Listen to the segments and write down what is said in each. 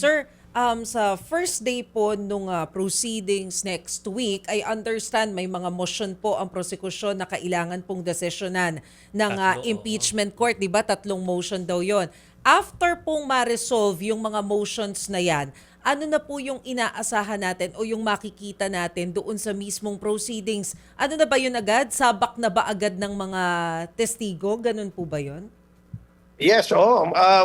Sir, sa first day po nung proceedings next week, I understand may mga motion po ang prosekusyon na kailangan pong desisyonan ng Tatlo, oo. impeachment court, di ba? Tatlong motion daw yon. After pong ma-resolve yung mga motions na yan, ano na po yung inaasahan natin o yung makikita natin doon sa mismong proceedings? Ano na ba yun agad? Sabak na ba agad ng mga testigo? Ganun po ba yun? Yes,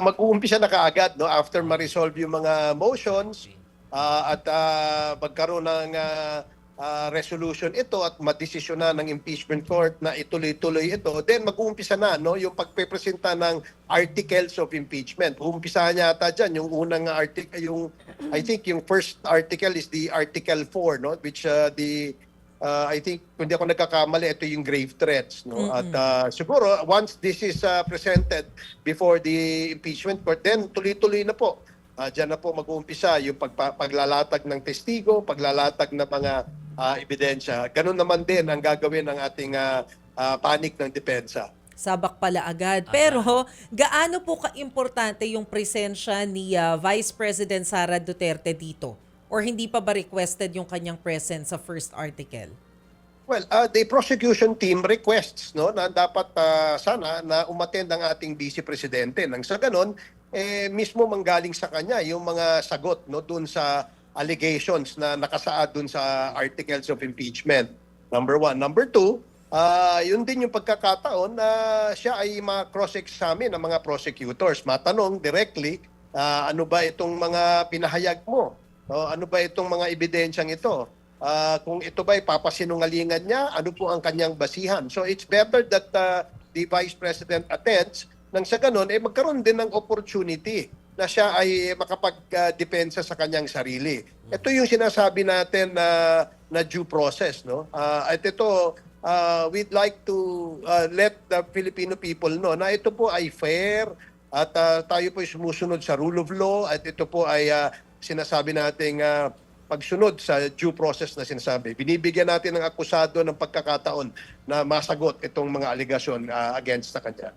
mag-uumpisa na kaagad no after ma-resolve yung mga motions at magkaroon ng resolution ito at madesisyon na ng impeachment court na ituloy-tuloy ito, then mag-uumpisa na no yung pagpepresenta ng articles of impeachment. Uumpisahan niya ata diyan yung unang article, yung I think yung first article is the Article 4 no, which I think kung di ako nagkakamali, ito yung grave threats. No? At siguro, once this is presented before the impeachment court, then tuloy-tuloy na po. Diyan na po mag-uumpisa yung paglalatag ng testigo, paglalatag ng mga ebidensya. Ganun naman din ang gagawin ng ating panig ng depensa. Sabak pala agad. Pero gaano po ka-importante yung presensya ni Vice President Sara Duterte dito? Or hindi pa ba requested yung kanyang presence sa first article? Well, the prosecution team requests no na dapat sana na umattend ang ating vice presidente nang sa ganon mismo manggaling sa kanya yung mga sagot no doon sa allegations na nakasaad doon sa articles of impeachment. Number one. Number two, yun din yung pagkakataon na siya ay ma-cross-examine ng mga prosecutors. Matanong directly, ano ba itong mga pinahayag mo? Ano ba itong mga ebidensyang ito? Kung ito ba papasinungalingan niya, ano po ang kanyang basihan? So it's better that the Vice President attends nang sa ganun, magkaroon din ng opportunity na siya ay makapagdepensa sa kanyang sarili. Ito yung sinasabi natin na due process. No? At ito, we'd like to let the Filipino people know na ito po ay fair at tayo po ay sumusunod sa rule of law at ito po ay sinasabi nating pagsunod sa due process na sinasabi. Binibigyan natin ng akusado ng pagkakataon na masagot itong mga aligasyon against sa kanya.